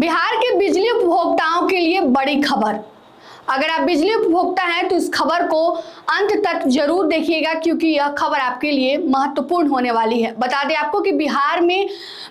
बिहार के बिजली उपभोक्ताओं के लिए बड़ी खबर। अगर आप बिजली उपभोक्ता हैं तो इस खबर को अंत तक जरूर देखिएगा, क्योंकि यह खबर आपके लिए महत्वपूर्ण होने वाली है। बता दें आपको कि बिहार में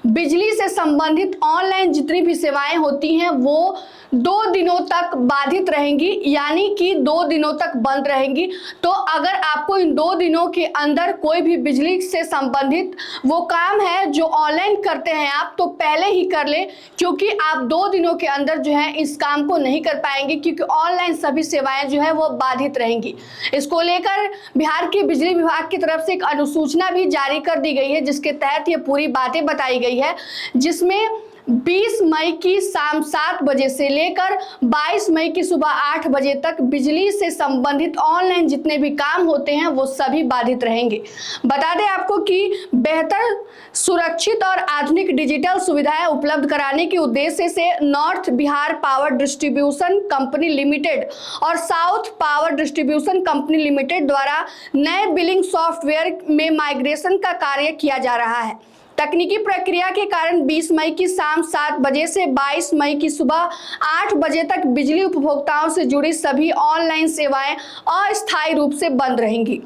बिजली से संबंधित ऑनलाइन जितनी भी सेवाएं होती हैं वो 2 दिनों तक बाधित रहेंगी, यानी कि 2 दिनों तक बंद रहेंगी। तो अगर आपको इन 2 दिनों के अंदर कोई भी बिजली से संबंधित वो काम है जो ऑनलाइन करते हैं आप, तो पहले ही कर ले, क्योंकि आप 2 दिनों के अंदर जो है इस काम को नहीं कर पाएंगे, क्योंकि ऑनलाइन सभी सेवाएं जो है वो बाधित रहेंगी। इसको लेकर बिहार के बिजली विभाग की तरफ से एक अधिसूचना भी जारी कर दी गई है, जिसके तहत ये पूरी बातें बताई गई है, जिसमें 20 मई की शाम 7 बजे से लेकर 22 मई की सुबह 8 बजे तक बिजली से संबंधित ऑनलाइन जितने भी काम होते हैं वो सभी बाधित रहेंगे। बता दें आपको कि बेहतर, सुरक्षित और आधुनिक डिजिटल सुविधाएं उपलब्ध कराने के उद्देश्य से North Bihar power distribution company limited और South power distribution company limited द्वारा नए बिलिंग सॉफ्टवेयर में माइग्रेशन का कार्य किया जा रहा है। तकनीकी प्रक्रिया के कारण 20 मई की शाम 7 बजे से 22 मई की सुबह 8 बजे तक बिजली उपभोक्ताओं से जुड़ी सभी ऑनलाइन सेवाएं अस्थायी रूप से बंद रहेंगी।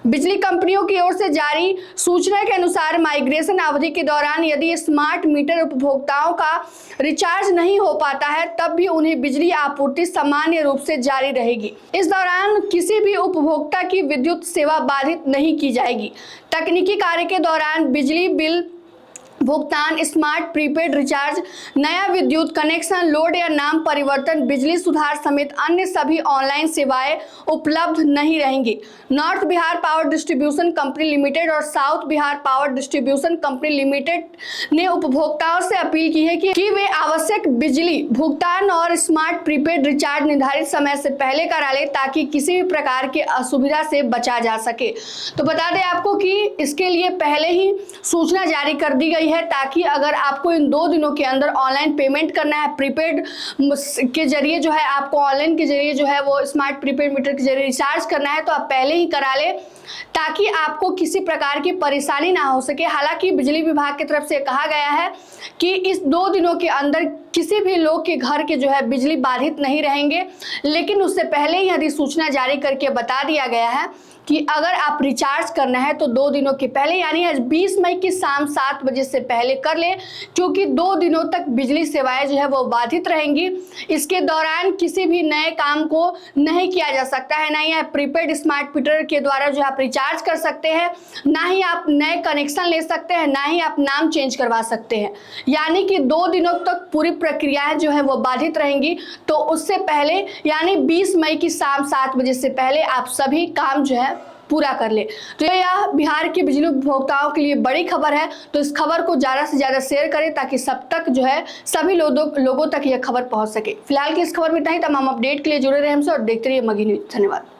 बिजली कंपनियों की ओर से जारी सूचना के अनुसार माइग्रेशन अवधि के दौरान यदि स्मार्ट मीटर उपभोक्ताओं का रिचार्ज नहीं हो पाता है, तब भी उन्हें बिजली आपूर्ति सामान्य रूप से जारी रहेगी। इस दौरान किसी भी उपभोक्ता की विद्युत सेवा बाधित नहीं की जाएगी। तकनीकी कार्य के दौरान बिजली बिल भुगतान, स्मार्ट प्रीपेड रिचार्ज, नया विद्युत कनेक्शन, लोड या नाम परिवर्तन, बिजली सुधार समेत अन्य सभी ऑनलाइन सेवाएं उपलब्ध नहीं रहेंगी। North Bihar power distribution company limited और South Bihar power distribution company limited ने उपभोक्ताओं से अपील की है कि वे आवश्यक बिजली भुगतान और स्मार्ट प्रीपेड रिचार्ज निर्धारित समय से पहले करा ले, ताकि किसी भी प्रकार की असुविधा से बचा जा सके। तो बता दें आपको कि इसके लिए पहले ही सूचना जारी कर दी गई है, ताकि अगर आपको इन 2 दिनों के अंदर ऑनलाइन पेमेंट करना है, प्रीपेड के जरिए जो है आपको ऑनलाइन के जरिए जो है वो स्मार्ट प्रीपेड मीटर के जरिए रिचार्ज करना है, तो आप पहले ही करा ले, ताकि आपको किसी प्रकार की परेशानी ना हो सके। हालांकि बिजली विभाग की तरफ से कहा गया है कि इस 2 दिनों के अंदर किसी भी लोग के घर के जो है बिजली बाधित नहीं रहेंगे, लेकिन उससे पहले ही अधिसूचना जारी करके बता दिया गया है कि अगर आप रिचार्ज करना है तो 2 दिनों के पहले, यानी 20 मई की शाम 7 बजे से पहले कर ले, क्योंकि 2 दिनों तक बिजली सेवाएं जो है वो बाधित रहेंगी। इसके दौरान किसी भी नए काम को नहीं किया जा सकता है, ना ही आप प्रीपेड स्मार्ट मीटर के द्वारा जो आप रिचार्ज कर सकते हैं, ना ही आप नए कनेक्शन ले सकते हैं, ना ही आप नाम चेंज करवा सकते हैं। यानी कि 2 दिनों तक पूरी प्रक्रियाएं जो है वो बाधित रहेंगी। तो उससे पहले यानी 20 मई की शाम 7 बजे से पहले आप सभी काम जो है पूरा कर ले। तो यह बिहार के बिजली उपभोक्ताओं के लिए बड़ी खबर है। तो इस खबर को ज़्यादा से ज़्यादा शेयर करें, ताकि सब तक जो है सभी लोगों तक यह खबर पहुंच सके। फिलहाल की इस खबर में इतना ही। तमाम अपडेट के लिए जुड़े रहे हमसे और देखते रहिए मगी न्यूज। धन्यवाद।